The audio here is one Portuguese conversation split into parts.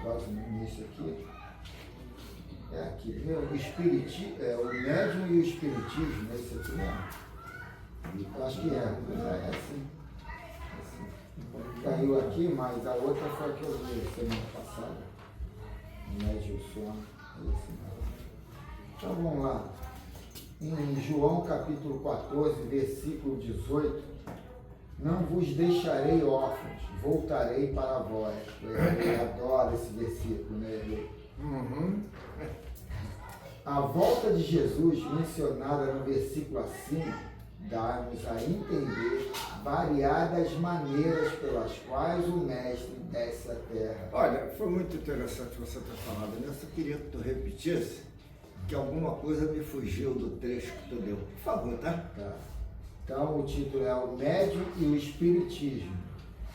quase no início aqui. É aqui, viu? O médium e o espiritismo, é esse aqui mesmo? Eu acho que é assim. Caiu aqui, mas a outra foi a que eu vi semana passada. O médium e o sono, é esse mesmo. Então vamos lá. Em João capítulo 14, versículo 18, não vos deixarei órfãos, voltarei para vós. Eu adoro esse versículo, né? A volta de Jesus, mencionada no versículo acima, dá-nos a entender variadas maneiras pelas quais o Mestre desce à terra. Olha, foi muito interessante você ter falado nisso. Eu queria que tu repetisse, que alguma coisa me fugiu do trecho que tu deu. Por favor, tá? Tá. Então o título é O Médium e o Espiritismo.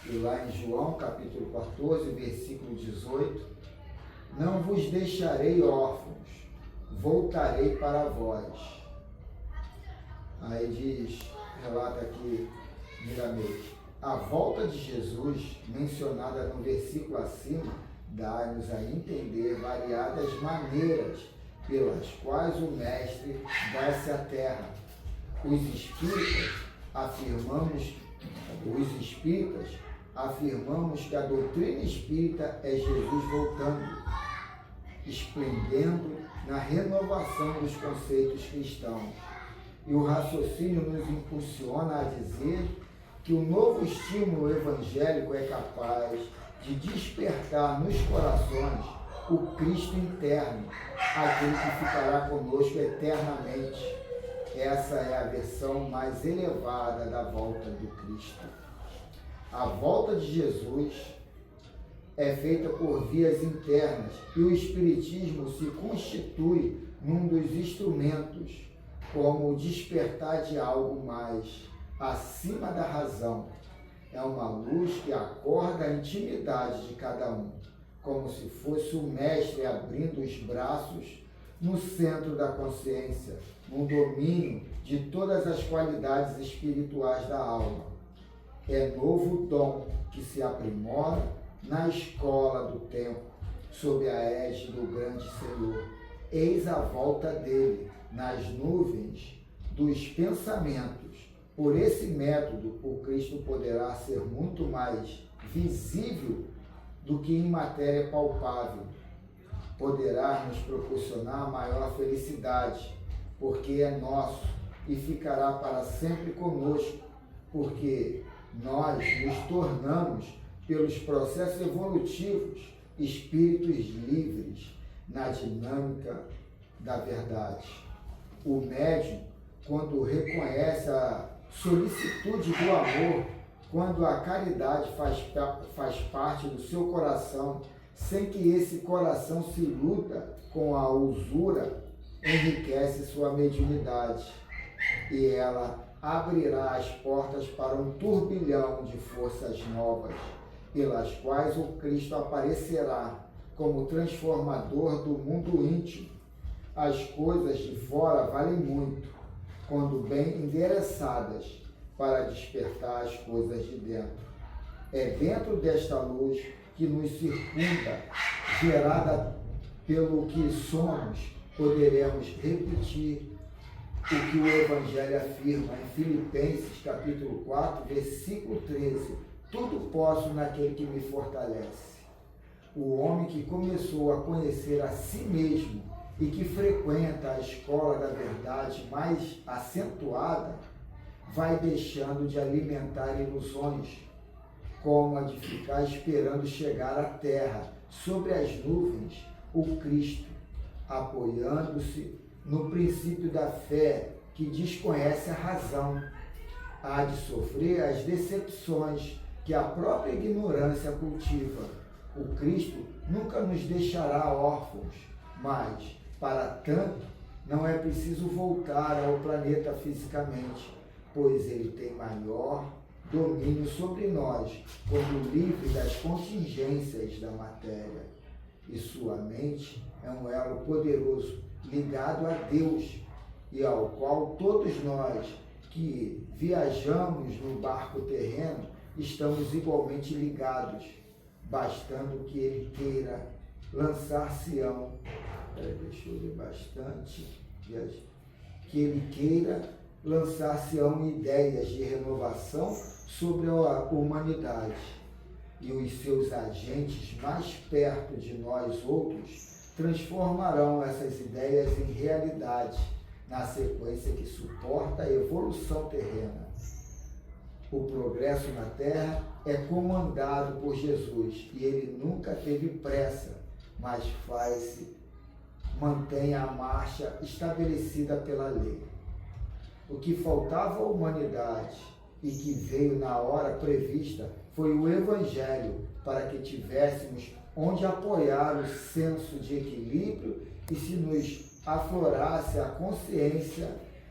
E lá em João capítulo 14, versículo 18, não vos deixarei órfãos, voltarei para vós. Aí diz, relata aqui Miramês, a volta de Jesus, mencionada no versículo acima, dá-nos a entender variadas maneiras pelas quais o Mestre desce à terra. Os espíritas afirmamos que a doutrina espírita é Jesus voltando, esplendendo na renovação dos conceitos cristãos. E o raciocínio nos impulsiona a dizer que o novo estímulo evangélico é capaz de despertar nos corações o Cristo interno, aquele que ficará conosco eternamente. Essa é a versão mais elevada da volta do Cristo. A volta de Jesus é feita por vias internas e o Espiritismo se constitui num dos instrumentos, como o despertar de algo mais acima da razão. É uma luz que acorda a intimidade de cada um, como se fosse o Mestre abrindo os braços no centro da consciência, no domínio de todas as qualidades espirituais da alma. É novo dom que se aprimora na escola do tempo, sob a égide do grande Senhor. Eis a volta dele nas nuvens dos pensamentos. Por esse método, o Cristo poderá ser muito mais visível do que em matéria palpável. Poderá nos proporcionar maior felicidade, porque é nosso, e ficará para sempre conosco, porque nós nos tornamos, pelos processos evolutivos, espíritos livres na dinâmica da verdade. O médium, quando reconhece a solicitude do amor, quando a caridade faz parte do seu coração, sem que esse coração se iluda com a usura, enriquece sua mediunidade e ela abrirá as portas para um turbilhão de forças novas, pelas quais o Cristo aparecerá como transformador do mundo íntimo. As coisas de fora valem muito, quando bem endereçadas, para despertar as coisas de dentro. É dentro desta luz que nos circunda, gerada pelo que somos, poderemos repetir o que o Evangelho afirma em Filipenses capítulo 4, versículo 13. Tudo posso naquele que me fortalece. O homem que começou a conhecer a si mesmo e que frequenta a escola da verdade mais acentuada, vai deixando de alimentar ilusões, como a de ficar esperando chegar à terra, sobre as nuvens, o Cristo, apoiando-se no princípio da fé que desconhece a razão, há de sofrer as decepções que a própria ignorância cultiva. O Cristo nunca nos deixará órfãos, mas, para tanto, não é preciso voltar ao planeta fisicamente, pois ele tem maior domínio sobre nós, quando livre das contingências da matéria. E sua mente é um elo poderoso, ligado a Deus, e ao qual todos nós que viajamos no barco terreno estamos igualmente ligados. bastando que ele queira lançar Sião. Deixa eu ler bastante. Que ele queira lançar Sião ideias de renovação sobre a humanidade. E os seus agentes mais perto de nós outros transformarão essas ideias em realidade, na sequência que suporta a evolução terrena. O progresso na Terra é comandado por Jesus e ele nunca teve pressa, mas mantém a marcha estabelecida pela lei. O que faltava à humanidade e que veio na hora prevista foi o Evangelho, para que tivéssemos onde apoiar o senso de equilíbrio e se nos aflorasse a consciência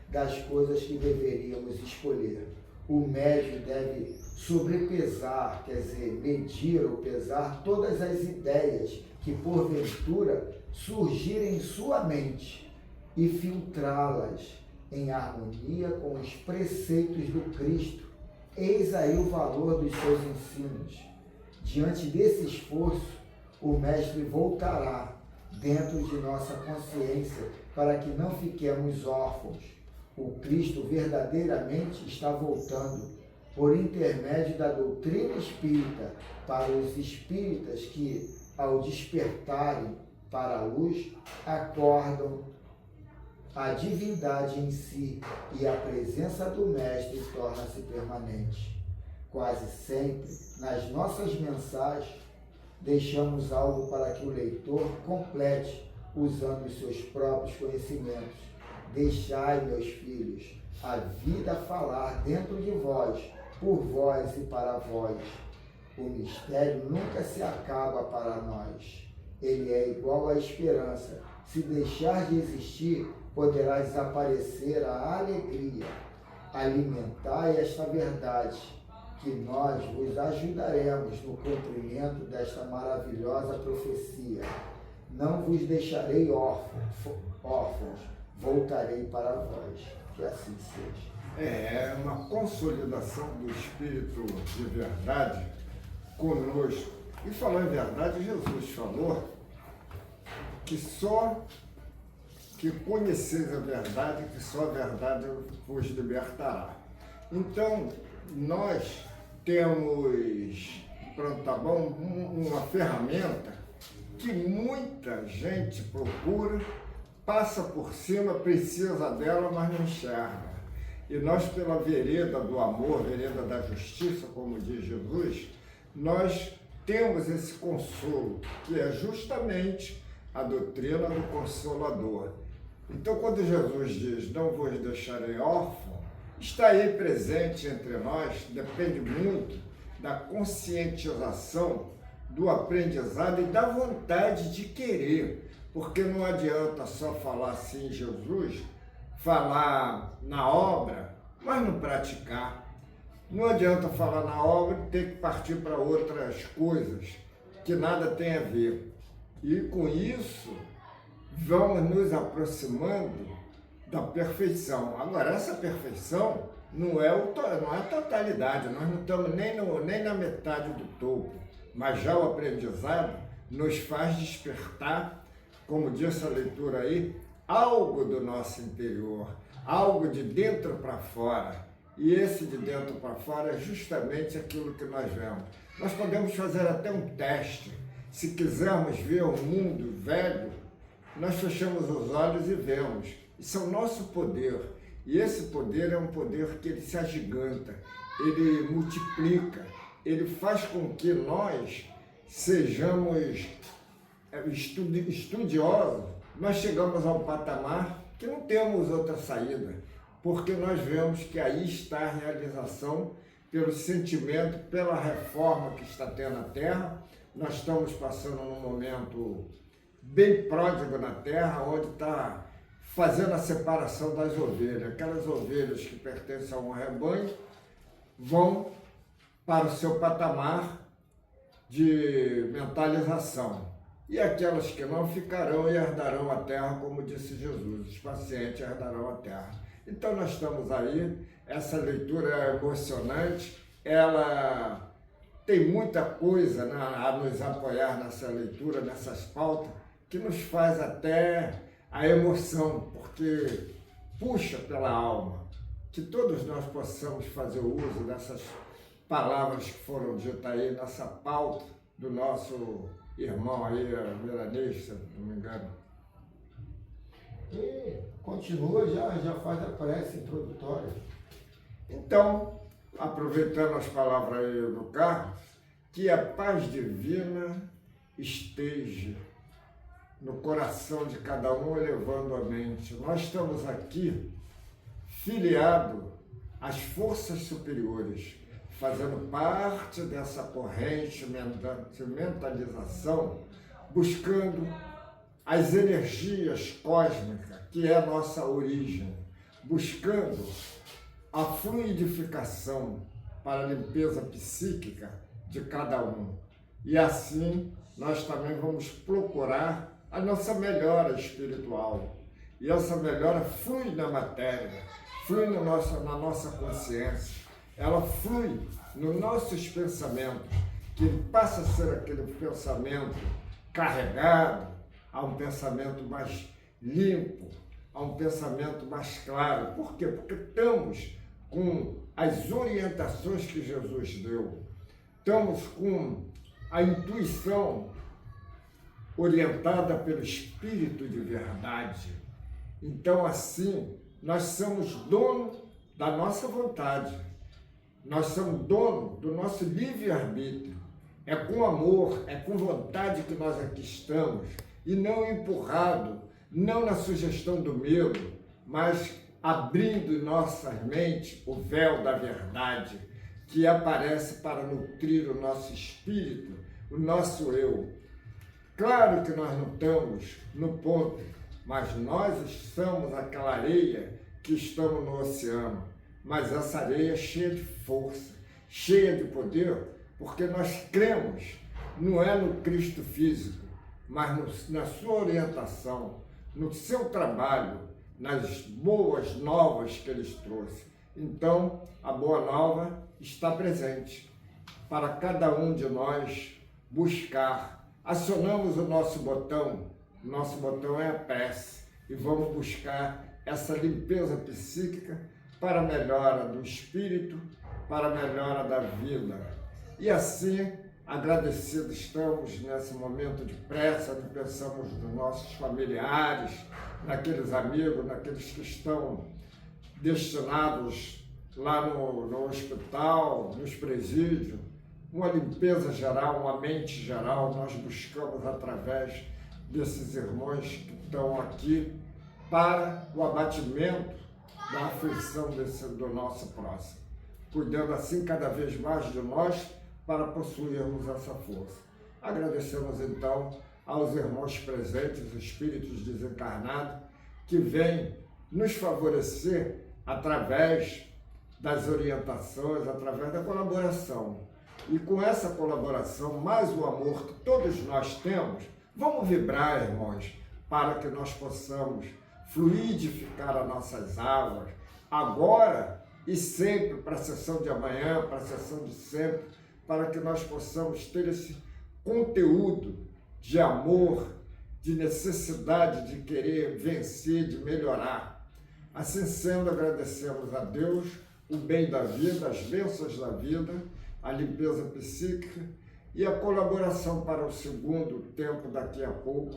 das coisas que deveríamos escolher. O médio deve sobrepesar, quer dizer, medir ou pesar todas as ideias que porventura surgirem em sua mente e filtrá-las em harmonia com os preceitos do Cristo. Eis aí o valor dos seus ensinos. Diante desse esforço, o Mestre voltará dentro de nossa consciência para que não fiquemos órfãos. O Cristo verdadeiramente está voltando por intermédio da doutrina espírita para os espíritas que, ao despertarem para a luz, acordam a divindade em si e a presença do Mestre torna-se permanente. Quase sempre, nas nossas mensagens, deixamos algo para que o leitor complete usando os seus próprios conhecimentos. Deixai, meus filhos, a vida falar dentro de vós, por vós e para vós. O mistério nunca se acaba para nós. Ele é igual à esperança. Se deixar de existir, poderá desaparecer a alegria. Alimentai esta verdade, que nós vos ajudaremos no cumprimento desta maravilhosa profecia. Não vos deixarei órfãos, voltarei para vós. Que assim seja. É uma consolidação do Espírito de verdade conosco. E falando em verdade, Jesus falou que conheceis a verdade, que só a verdade vos libertará. Então, nós temos, pronto, tá bom, uma ferramenta que muita gente procura, passa por cima, precisa dela, mas não enxerga. E nós, pela vereda do amor, vereda da justiça, como diz Jesus, nós temos esse consolo, que é justamente a doutrina do Consolador. Então, quando Jesus diz, não vos deixarei órfão, está aí presente entre nós, depende muito da conscientização, do aprendizado e da vontade de querer, porque não adianta só falar assim, Jesus, falar na obra, mas não praticar. Não adianta falar na obra e ter que partir para outras coisas que nada tem a ver. E com isso, vamos nos aproximando da perfeição. Agora, essa perfeição não é a totalidade, nós não estamos nem na metade do topo, mas já o aprendizado nos faz despertar, como disse a leitura aí, algo do nosso interior, algo de dentro para fora. E esse de dentro para fora é justamente aquilo que nós vemos. Nós podemos fazer até um teste. Se quisermos ver o mundo velho, nós fechamos os olhos e vemos. Isso é o nosso poder. E esse poder é um poder que ele se agiganta, ele multiplica, ele faz com que nós sejamos estudiosos. Nós chegamos a um patamar que não temos outra saída, porque nós vemos que aí está a realização pelo sentimento, pela reforma que está tendo na Terra. Nós estamos passando num momento bem pródigo na Terra, onde está fazendo a separação das ovelhas. Aquelas ovelhas que pertencem a um rebanho vão para o seu patamar de mentalização. E aquelas que não ficarão e herdarão a terra, como disse Jesus, os pacientes herdarão a terra. Então nós estamos aí, essa leitura é emocionante, ela tem muita coisa a nos apoiar nessa leitura, nessas pautas, que nos faz até a emoção, porque puxa pela alma. Que todos nós possamos fazer o uso dessas palavras que foram ditas aí nessa pauta do nosso irmão aí, Milanês, se não me engano. E continua, já faz a prece introdutória. Então, aproveitando as palavras aí do Carlos, que a paz divina esteja no coração de cada um, elevando a mente. Nós estamos aqui filiados às forças superiores, fazendo parte dessa corrente de mentalização, buscando as energias cósmicas, que é a nossa origem, buscando a fluidificação para a limpeza psíquica de cada um. E assim, nós também vamos procurar a nossa melhora espiritual. E essa melhora flui na matéria, flui na nossa consciência, ela flui nos nossos pensamentos, que passa a ser aquele pensamento carregado a um pensamento mais limpo, a um pensamento mais claro. Por quê? Porque estamos com as orientações que Jesus deu, estamos com a intuição orientada pelo Espírito de verdade. Então, assim, nós somos dono da nossa vontade, nós somos dono do nosso livre-arbítrio. É com amor, é com vontade que nós aqui estamos, e não empurrado, não na sugestão do medo, mas abrindo em nossas mentes o véu da verdade, que aparece para nutrir o nosso espírito, o nosso eu. Claro que nós não estamos no ponto, mas nós somos aquela areia que estamos no oceano. Mas essa areia é cheia de força, cheia de poder, porque nós cremos, não é no Cristo físico, mas na sua orientação, no seu trabalho, nas boas novas que eles trouxe. Então, a boa nova está presente para cada um de nós buscar. Acionamos o nosso botão é a prece, e vamos buscar essa limpeza psíquica para a melhora do espírito, para a melhora da vida. E assim, agradecidos estamos nesse momento de prece, onde pensamos nos nossos familiares, naqueles amigos, naqueles que estão destinados lá no hospital, nos presídios, uma limpeza geral, uma mente geral, nós buscamos através desses irmãos que estão aqui para o abatimento da aflição do nosso próximo, cuidando assim cada vez mais de nós para possuirmos essa força. Agradecemos então aos irmãos presentes, os espíritos desencarnados, que vêm nos favorecer através das orientações, através da colaboração. E com essa colaboração, mais o amor que todos nós temos, vamos vibrar, irmãos, para que nós possamos fluidificar as nossas águas, agora e sempre, para a sessão de amanhã, para a sessão de sempre, para que nós possamos ter esse conteúdo de amor, de necessidade de querer vencer, de melhorar. Assim sendo, agradecemos a Deus o bem da vida, as bênçãos da vida, a limpeza psíquica e a colaboração para o segundo tempo daqui a pouco,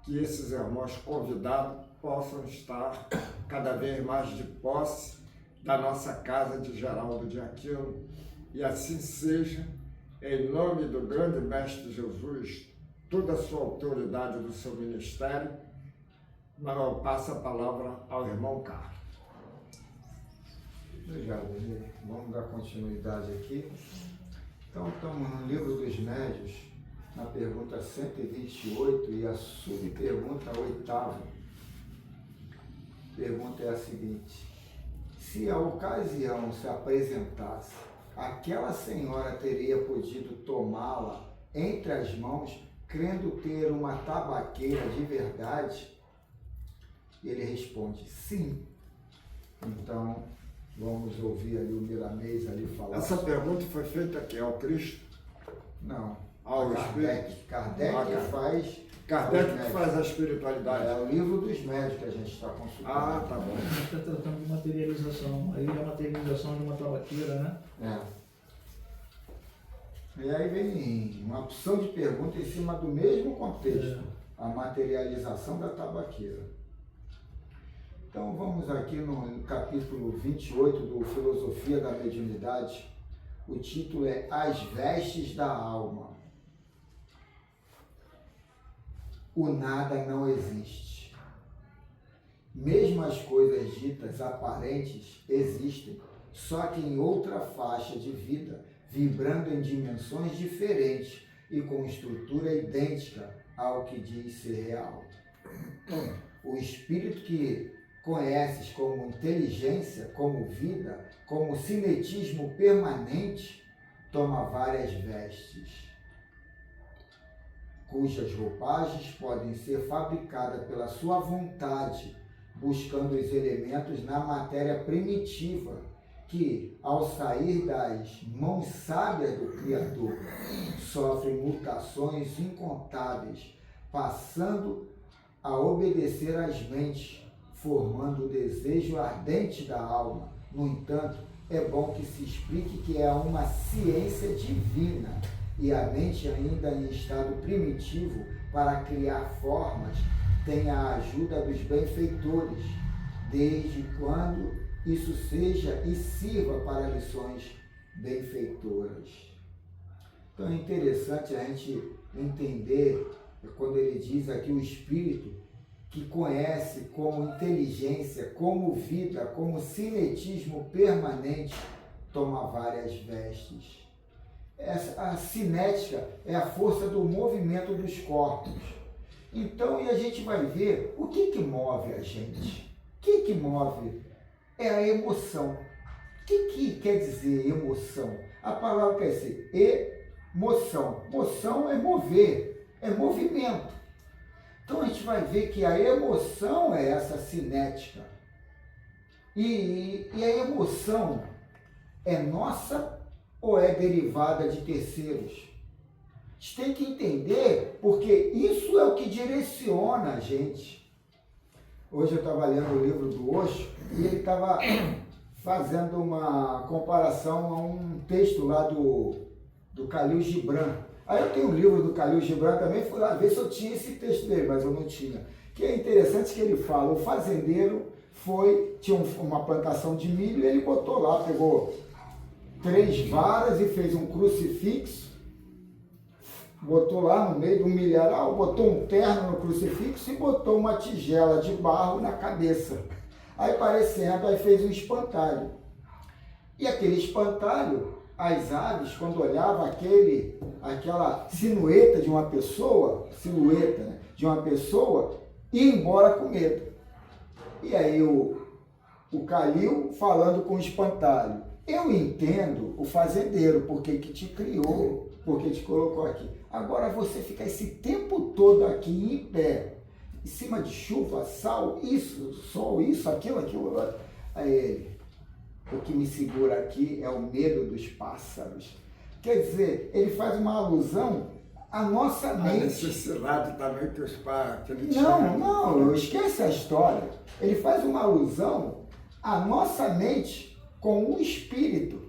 que esses irmãos convidados possam estar cada vez mais de posse da nossa casa de Geraldo de Aquino. E assim seja, em nome do grande Mestre Jesus, toda a sua autoridade do seu ministério, eu passo a palavra ao irmão Carlos. Obrigado, Henrique. Vamos dar continuidade aqui. Então, estamos no Livro dos Médiuns, na pergunta 128 e a subpergunta 8ª. A pergunta é a seguinte: se a ocasião se apresentasse, aquela senhora teria podido tomá-la entre as mãos, crendo ter uma tabaqueira de verdade? Ele responde: sim. Então, Vamos ouvir ali o Milanês ali falar. Essa pergunta foi feita aqui ao Cristo? Não. Ao Kardec. Espírito? Kardec faz... Kardec que faz a espiritualidade. É o livro dos médios que a gente está consultando. Ah, tá bom. A gente está tratando de materialização. Aí a materialização de uma tabaqueira, né? E aí vem uma opção de pergunta em cima do mesmo contexto. A materialização da tabaqueira. Então vamos aqui no capítulo 28 do Filosofia da Mediunidade. O título é As Vestes da Alma. O nada não existe. Mesmo as coisas ditas aparentes existem, só que em outra faixa de vida, vibrando em dimensões diferentes e com estrutura idêntica ao que diz ser real. O espírito que conheces como inteligência, como vida, como cinetismo permanente, toma várias vestes, cujas roupagens podem ser fabricadas pela sua vontade, buscando os elementos na matéria primitiva, que, ao sair das mãos sábias do Criador, sofrem mutações incontáveis, passando a obedecer às mentes, formando o desejo ardente da alma. No entanto, é bom que se explique que é uma ciência divina e a mente, ainda em estado primitivo, para criar formas, tem a ajuda dos benfeitores, desde quando isso seja e sirva para lições benfeitoras. Então é interessante a gente entender, quando ele diz aqui o espírito, que conhece como inteligência, como vida, como cinetismo permanente, toma várias vestes. A cinética é a força do movimento dos corpos. Então, e a gente vai ver o que move a gente. O que move? É a emoção. O que quer dizer emoção? A palavra quer dizer emoção. Moção é mover, é movimento. Então a gente vai ver que a emoção é essa cinética. E a emoção é nossa ou é derivada de terceiros? A gente tem que entender, porque isso é o que direciona a gente. Hoje eu estava lendo o livro do Osho e ele estava fazendo uma comparação a um texto lá do Khalil Gibran. Aí eu tenho um livro do Khalil Gibran também, fui lá ver se eu tinha esse texto dele, mas eu não tinha. Que é interessante que ele fala, o fazendeiro tinha uma plantação de milho e ele botou lá, pegou 3 varas e fez um crucifixo, botou lá no meio do milharal, botou um terno no crucifixo e botou uma tigela de barro na cabeça. Aí parecendo, aí fez um espantalho. E aquele espantalho, as aves, quando olhavam aquela silhueta de uma pessoa, ia embora com medo. E aí o Khalil falando com o espantalho, eu entendo o fazendeiro, porque que te criou, porque te colocou aqui. Agora você fica esse tempo todo aqui em pé, em cima de chuva, sal, isso, sol, isso, aquilo, outro. Aí ele, o que me segura aqui é o medo dos pássaros. Quer dizer, ele faz uma alusão à nossa mente. A necessidade também que os pássaros... Não, esquece a história. Ele faz uma alusão à nossa mente com o espírito.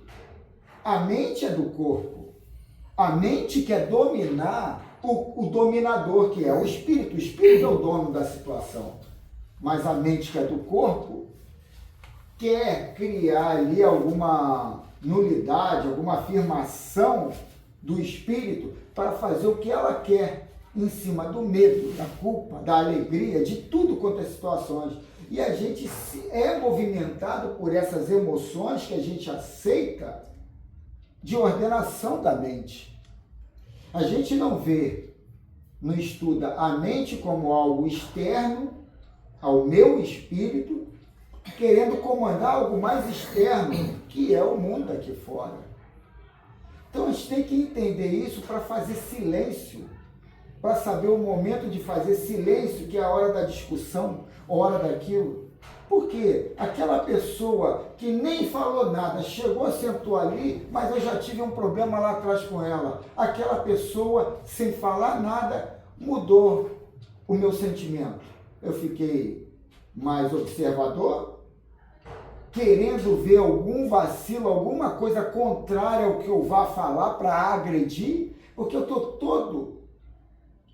A mente é do corpo. A mente quer dominar o dominador, que é o espírito. O espírito é o dono da situação. Mas a mente que é do corpo quer criar ali alguma nulidade, alguma afirmação do espírito para fazer o que ela quer, em cima do medo, da culpa, da alegria, de tudo quanto as situações. E a gente é movimentado por essas emoções que a gente aceita de ordenação da mente. A gente não estuda a mente como algo externo ao meu espírito, querendo comandar algo mais externo, que é o mundo aqui fora. Então a gente tem que entender isso para fazer silêncio, para saber o momento de fazer silêncio, que é a hora da discussão, a hora daquilo. Porque aquela pessoa que nem falou nada, chegou, sentou ali, mas eu já tive um problema lá atrás com ela. Aquela pessoa, sem falar nada, mudou o meu sentimento. Eu fiquei mais observador, querendo ver algum vacilo, alguma coisa contrária ao que eu vá falar para agredir, porque eu estou todo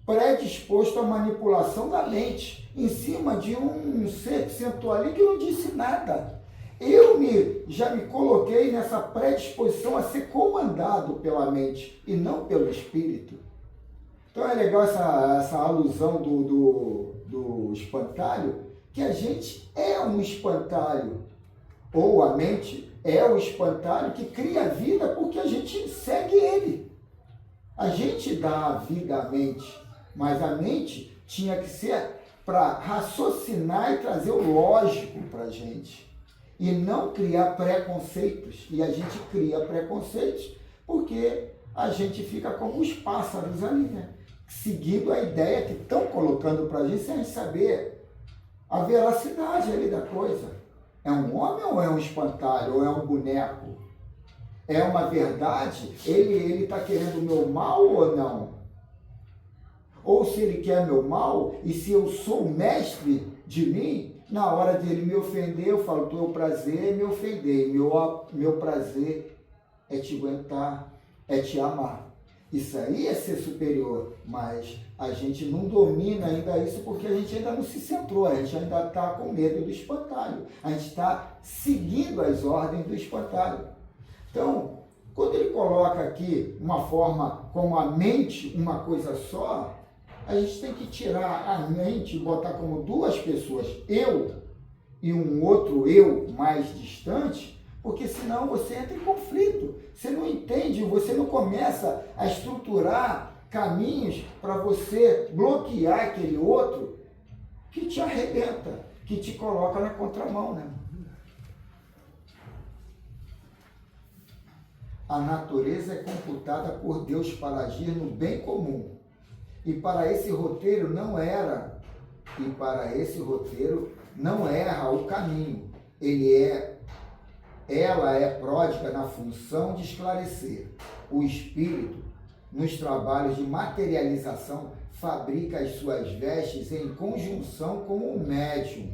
predisposto à manipulação da mente, em cima de um ser que sentou ali que não disse nada. Eu já me coloquei nessa predisposição a ser comandado pela mente e não pelo espírito. Então é legal essa alusão do espantalho, que a gente é um espantalho, ou a mente é o espantalho que cria a vida porque a gente segue ele. A gente dá a vida à mente, mas a mente tinha que ser para raciocinar e trazer o lógico para a gente. E não criar preconceitos. E a gente cria preconceitos porque a gente fica como os pássaros ali, né? Seguindo a ideia que estão colocando para a gente sem saber a veracidade ali da coisa. É um homem ou é um espantalho? Ou é um boneco? É uma verdade? Ele está querendo o meu mal ou não? Ou se ele quer meu mal, e se eu sou o mestre de mim, na hora dele me ofender, eu falo, teu prazer é me ofender, meu prazer é te aguentar, é te amar. Isso aí é ser superior, mas a gente não domina ainda isso porque a gente ainda não se centrou, a gente ainda está com medo do espantalho, a gente está seguindo as ordens do espantalho. Então, quando ele coloca aqui uma forma como a mente, uma coisa só, a gente tem que tirar a mente e botar como duas pessoas, eu e um outro eu mais distante, porque senão você entra em conflito, você não entende, você não começa a estruturar caminhos para você bloquear aquele outro que te arrebenta, que te coloca na contramão, né? A natureza é computada por Deus para agir no bem comum. E para esse roteiro não erra o caminho. Ela é pródiga na função de esclarecer. O espírito, nos trabalhos de materialização, fabrica as suas vestes em conjunção com o médium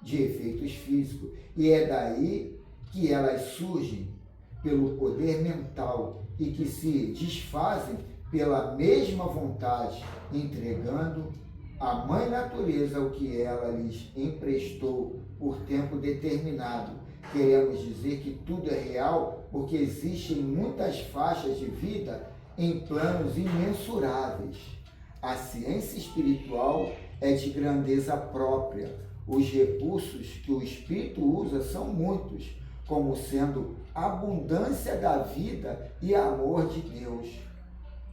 de efeitos físicos. E é daí que elas surgem pelo poder mental e que se desfazem pela mesma vontade, entregando à Mãe Natureza o que ela lhes emprestou por tempo determinado. Queremos dizer que tudo é real porque existem muitas faixas de vida em planos imensuráveis. A ciência espiritual é de grandeza própria. Os recursos que o espírito usa são muitos, como sendo abundância da vida e amor de Deus.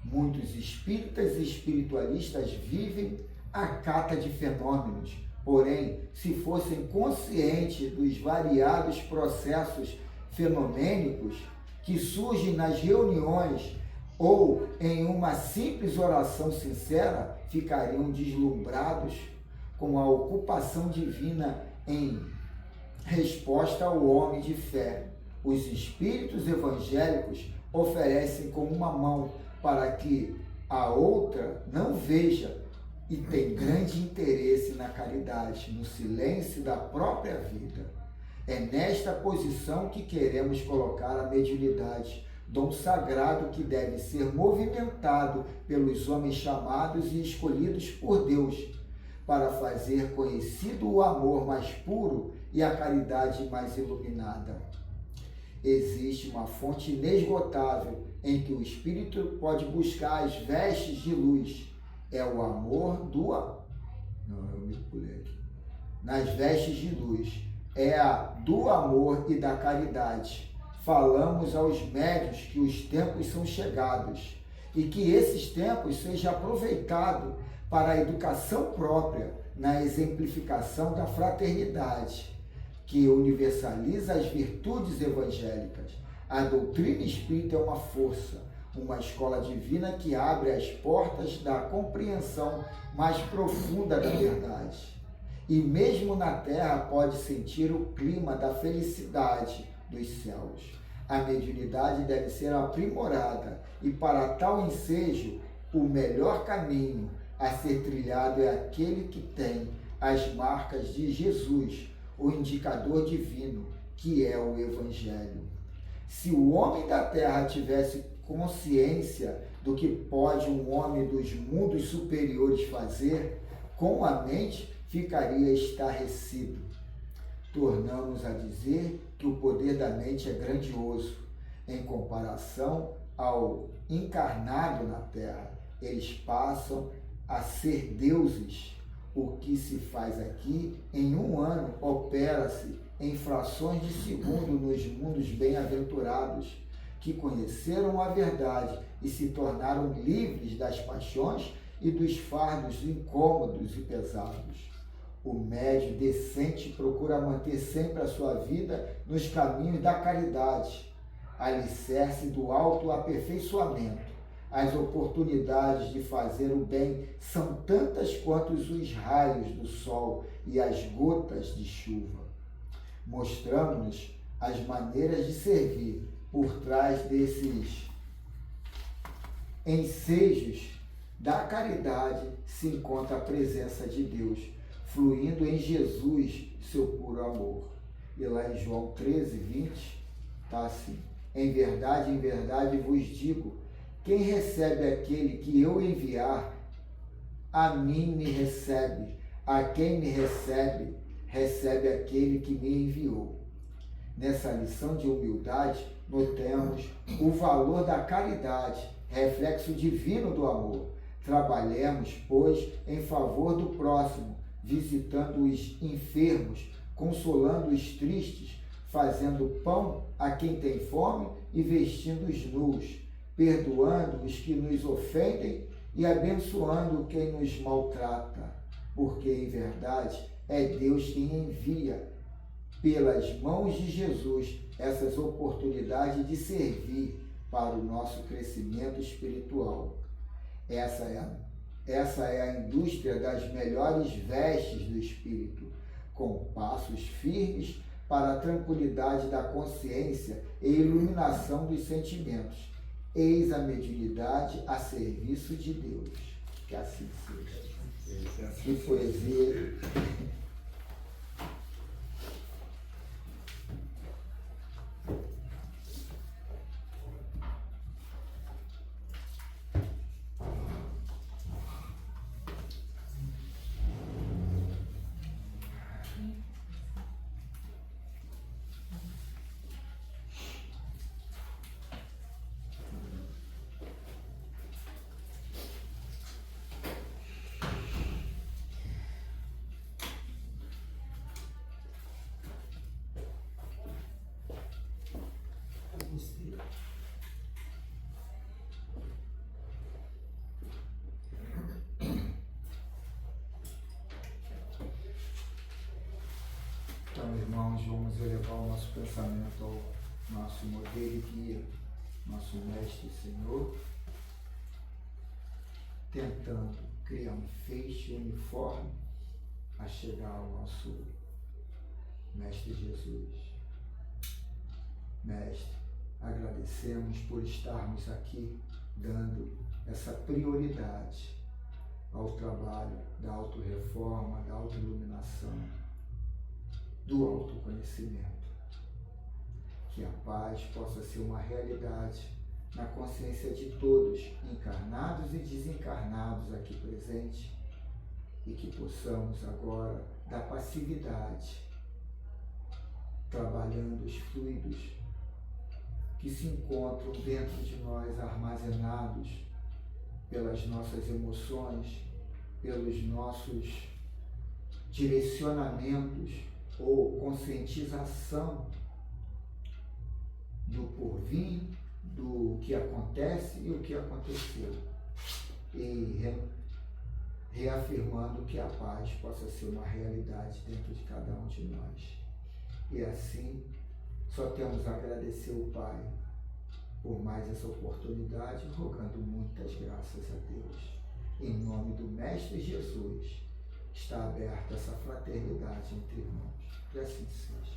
Muitos espíritas e espiritualistas vivem à cata de fenômenos, porém, se fossem conscientes dos variados processos fenomênicos que surgem nas reuniões ou em uma simples oração sincera, ficariam deslumbrados com a ocupação divina em resposta ao homem de fé. Os espíritos evangélicos oferecem com uma mão para que a outra não veja e tem grande interesse na caridade, no silêncio da própria vida. É nesta posição que queremos colocar a mediunidade, dom sagrado que deve ser movimentado pelos homens chamados e escolhidos por Deus, para fazer conhecido o amor mais puro e a caridade mais iluminada. Existe uma fonte inesgotável em que o espírito pode buscar as vestes de luz. É o amor nas vestes de luz. É a do amor e da caridade. Falamos aos médiuns que os tempos são chegados e que esses tempos sejam aproveitados para a educação própria na exemplificação da fraternidade, que universaliza as virtudes evangélicas. A doutrina espírita é uma força, uma escola divina que abre as portas da compreensão mais profunda da verdade. e mesmo na terra pode sentir o clima da felicidade dos céus. A mediunidade deve ser aprimorada e para tal ensejo, o melhor caminho a ser trilhado é aquele que tem as marcas de Jesus, o indicador divino, que é o Evangelho. Se o homem da terra tivesse consciência do que pode um homem dos mundos superiores fazer, com a mente ficaria estarrecido. Tornamos a dizer que o poder da mente é grandioso em comparação ao encarnado na terra. Eles passam a ser deuses. O que se faz aqui em um ano opera-se em frações de segundo nos mundos bem-aventurados, que conheceram a verdade e se tornaram livres das paixões e dos fardos incômodos e pesados. O médium decente procura manter sempre a sua vida nos caminhos da caridade, alicerce do autoaperfeiçoamento. As oportunidades de fazer o bem são tantas quanto os raios do sol e as gotas de chuva. Mostramos-nos as maneiras de servir. Por trás desses ensejos da caridade se encontra a presença de Deus, fluindo em Jesus, seu puro amor. E lá em João 13, 20, está assim: em verdade vos digo, quem recebe aquele que eu enviar, a mim me recebe. A quem me recebe, recebe aquele que me enviou. Nessa lição de humildade, notemos o valor da caridade, reflexo divino do amor. Trabalhemos, pois, em favor do próximo, visitando os enfermos, consolando os tristes, fazendo pão a quem tem fome e vestindo os nus, perdoando os que nos ofendem e abençoando quem nos maltrata, porque, em verdade, é Deus quem envia, pelas mãos de Jesus, essas oportunidades de servir para o nosso crescimento espiritual. Essa é a indústria das melhores vestes do Espírito, com passos firmes para a tranquilidade da consciência e iluminação dos sentimentos. Eis a mediunidade a serviço de Deus. Que assim seja. Que poesia. Então, irmãos, vamos elevar o nosso pensamento ao nosso modelo e guia, nosso Mestre e Senhor, tentando criar um feixe uniforme a chegar ao nosso Mestre Jesus. Mestre, agradecemos por estarmos aqui dando essa prioridade ao trabalho da autorreforma, da autoiluminação, do autoconhecimento. Que a paz possa ser uma realidade na consciência de todos, encarnados e desencarnados aqui presentes, e que possamos agora, da passividade, trabalhando os fluidos que se encontram dentro de nós, armazenados pelas nossas emoções, pelos nossos direcionamentos ou conscientização do porvir, do que acontece e o que aconteceu, e reafirmando que a paz possa ser uma realidade dentro de cada um de nós. E assim, só temos a agradecer o Pai por mais essa oportunidade, rogando muitas graças a Deus. Em nome do Mestre Jesus, está aberta essa fraternidade entre irmãos. Que assim seja.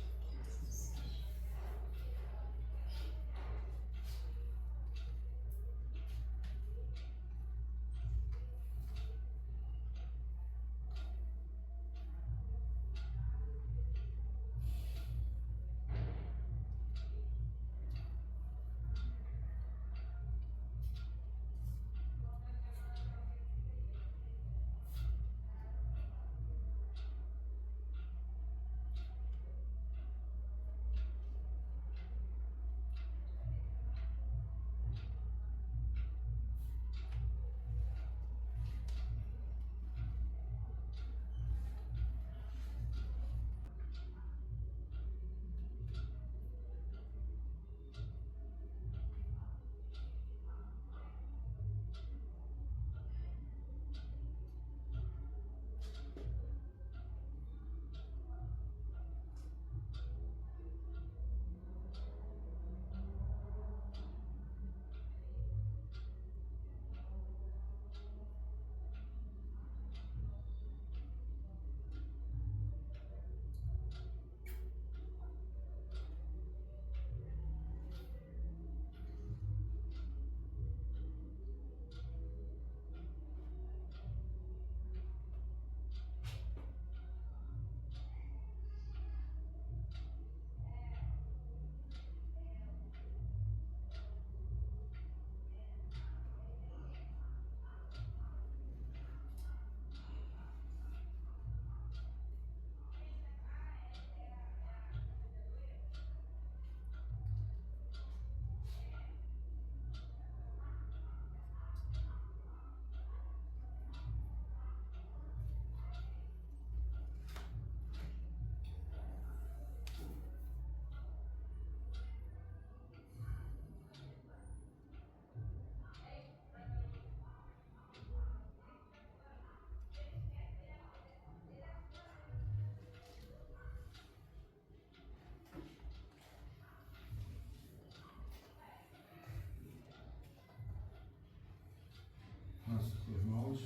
Nossos irmãos,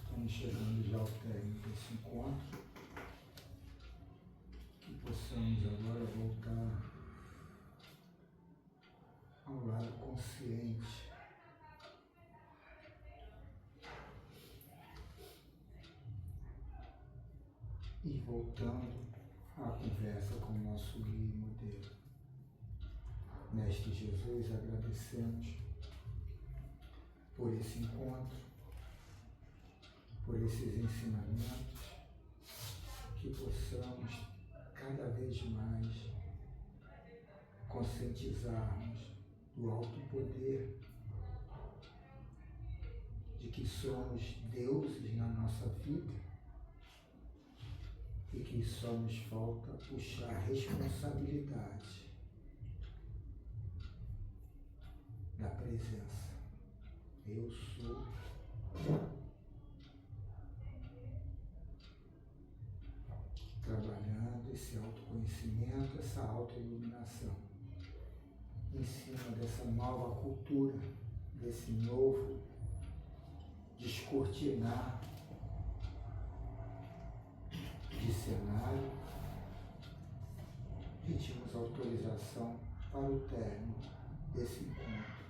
estamos chegando já ao término desse encontro. Que possamos agora voltar ao lado consciente e voltando à conversa com o nosso guia e modelo. Mestre Jesus, agradecemos por esse encontro, por esses ensinamentos, que possamos cada vez mais conscientizarmos do alto poder de que somos deuses na nossa vida e que só nos falta puxar a responsabilidade da presença. Eu sou. Trabalhando esse autoconhecimento, essa autoiluminação, em cima dessa nova cultura, desse novo descortinar de cenário, pedimos autorização para o término desse encontro,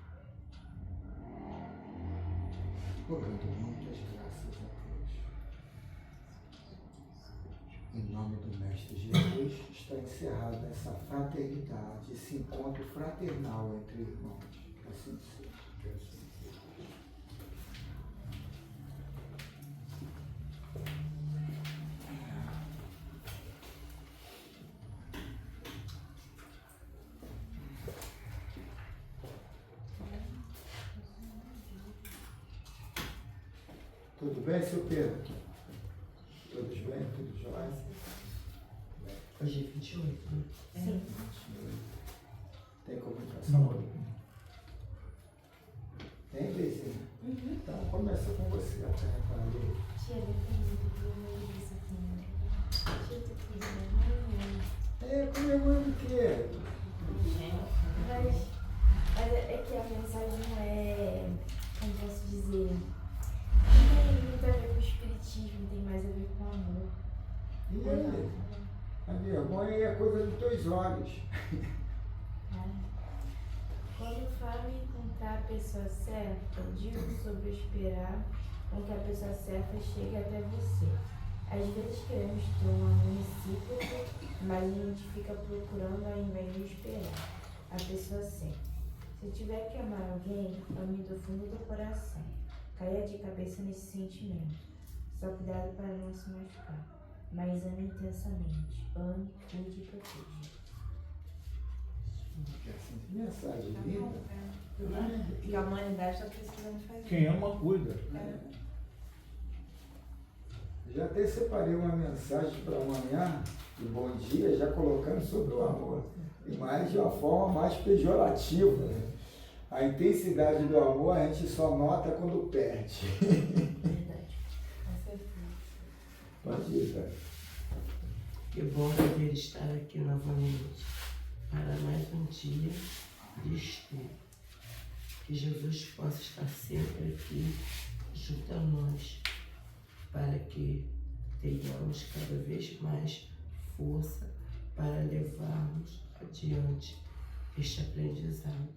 rogando muitas graças a Deus. Em nome do Mestre Jesus, está encerrada essa fraternidade, esse encontro fraternal entre irmãos. Que assim seja. Tudo bem, seu Pedro? Todos bem? Tudo jóia? Hoje é 28, né? Sim. Tem comunicação? Não. Tem, Bezinha? Uhum. Então começa com você, até reparei. Tia, depende do meu isso aqui. Tia, tu cuida da minha mãe. Comemorando o quê? Mas é que a mensagem é, como posso dizer, não tem muito a ver com o espiritismo, tem mais a ver com amor. sonha é coisa dos teus olhos. Quando falo em encontrar a pessoa certa, digo sobre esperar com que a pessoa certa chegue até você. Às vezes queremos ter um amor recíproco, mas a gente fica procurando ao invés de esperar a pessoa certa. Se tiver que amar alguém, ame do fundo do coração. Caia de cabeça nesse sentimento. Só cuidado para não se machucar. Mas ame intensamente. Ame, cuide e proteja. Mensagem Tá linda. bom, é. E a humanidade está precisando fazer. Quem ama, cuida. Já até separei uma mensagem para amanhã, de bom dia, já colocando sobre o amor. E mais de uma forma mais pejorativa. Né? A intensidade do amor a gente só nota quando perde. Verdade. Com certeza. Pode ir, cara. Que bom poder estar aqui novamente para mais um dia de estudo. Que Jesus possa estar sempre aqui junto a nós, para que tenhamos cada vez mais força para levarmos adiante este aprendizado,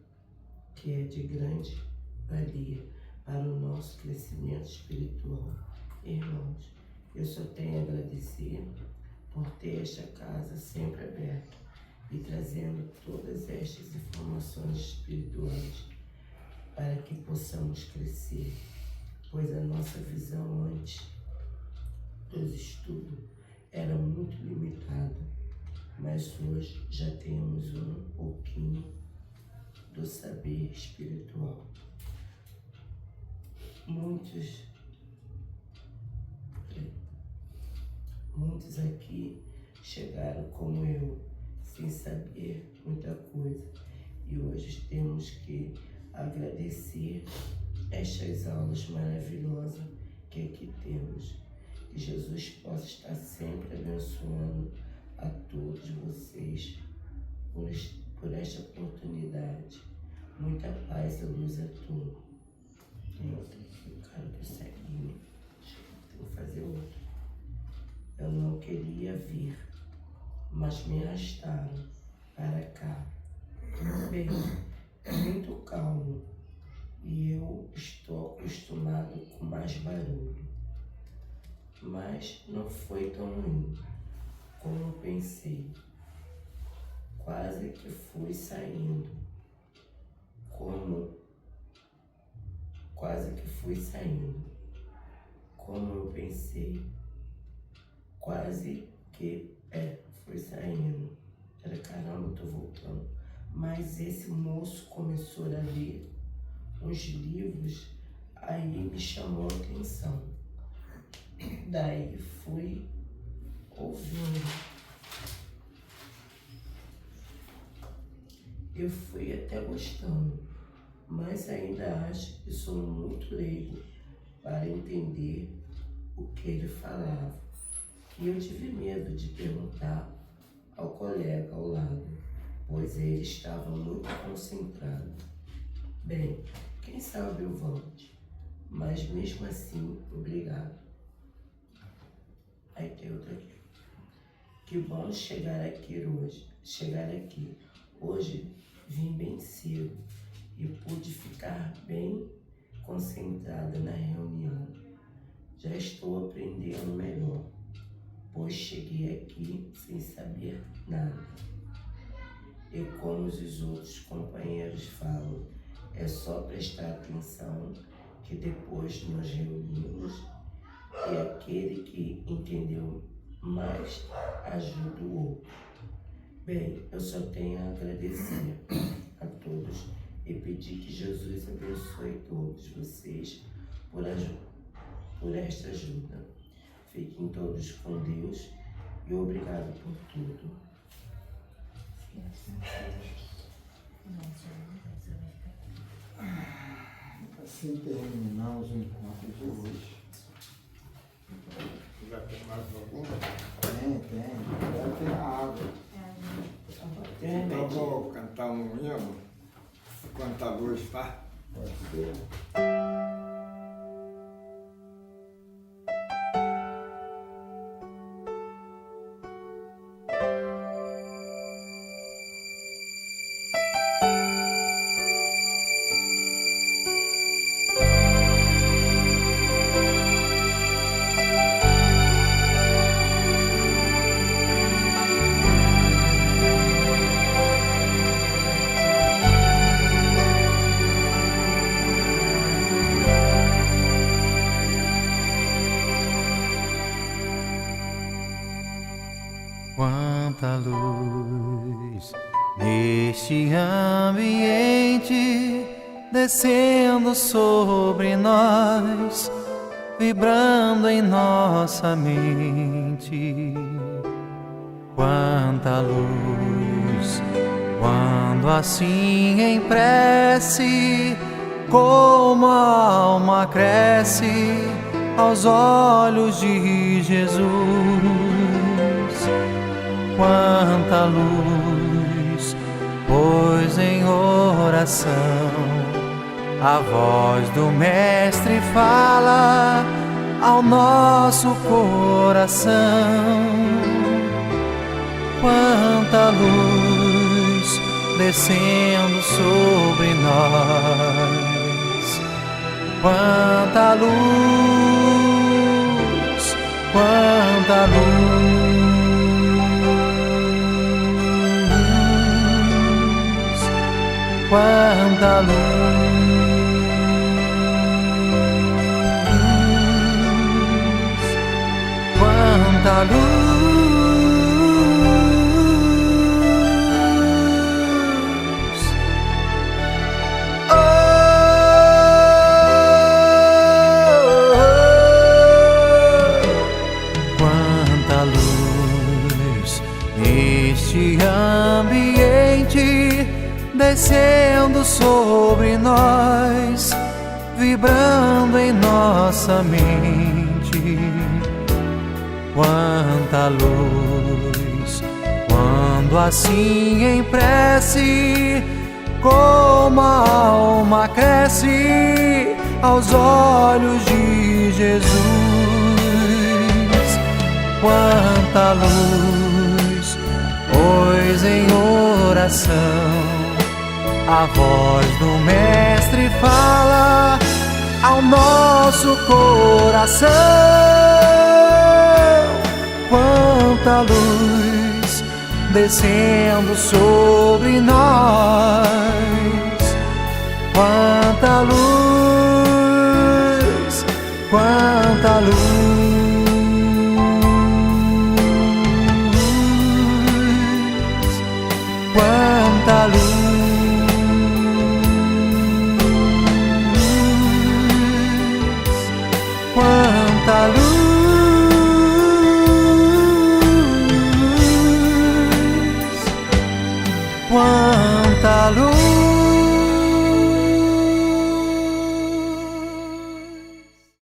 que é de grande valia para o nosso crescimento espiritual. Irmãos, eu só tenho a agradecer por ter esta casa sempre aberta e trazendo todas estas informações espirituais para que possamos crescer, pois a nossa visão antes dos estudos era muito limitada, mas hoje já temos um pouquinho do saber espiritual. Muitos aqui chegaram como eu, sem saber muita coisa, e hoje temos que agradecer estas aulas maravilhosas que aqui temos. Que Jesus possa estar sempre abençoando a todos vocês por esta oportunidade. Muita paz e luz a todos. Eu quero que segue. Vou fazer outro. Eu não queria vir, mas me arrastaram para cá. Tudo bem, é muito calmo e eu estou acostumado com mais barulho. Mas não foi tão ruim como eu pensei. Quase que fui saindo. Como eu pensei. Quase que fui saindo. Era caramba, tô voltando. Mas esse moço começou a ler uns livros, aí me chamou a atenção. Daí fui ouvindo. Eu fui até gostando, mas ainda acho que sou muito leigo para entender o que ele falava. E eu tive medo de perguntar ao colega ao lado, pois ele estava muito concentrado. Bem, quem sabe eu volte, mas mesmo assim, obrigado. Aí tem outra aqui. Que bom chegar aqui. Hoje vim bem cedo e pude ficar bem concentrada na reunião. Já estou aprendendo melhor, pois cheguei aqui sem saber nada. E como os outros companheiros falam, é só prestar atenção que depois nos reunimos e aquele que entendeu mais ajuda o outro. Bem, eu só tenho a agradecer a todos e pedir que Jesus abençoe todos vocês por esta ajuda. Fiquem todos com Deus e obrigado por tudo. Assim terminamos o encontro de hoje. Já tem mais alguma? Tem. Deve ter água. Então vou cantar um hino enquanto a luz, tá? Pode ser. Quanta luz neste ambiente, descendo sobre nós, vibrando em nossa mente. Quanta luz, quando assim em prece, como a alma cresce aos olhos de Jesus. Quanta luz, pois em oração a voz do Mestre fala ao nosso coração. Quanta luz descendo sobre nós. Quanta luz, quanta luz. Quanta luz, quanta luz. Oh, quanta luz neste ambiente, descendo sobre nós, vibrando em nossa mente. Quanta luz, quando assim em prece, como a alma cresce aos olhos de Jesus. Quanta luz, pois em oração a voz do Mestre fala ao nosso coração. Quanta luz descendo sobre nós. Quanta luz, quanta luz. Quanta luz. Quanta luz, quanta luz.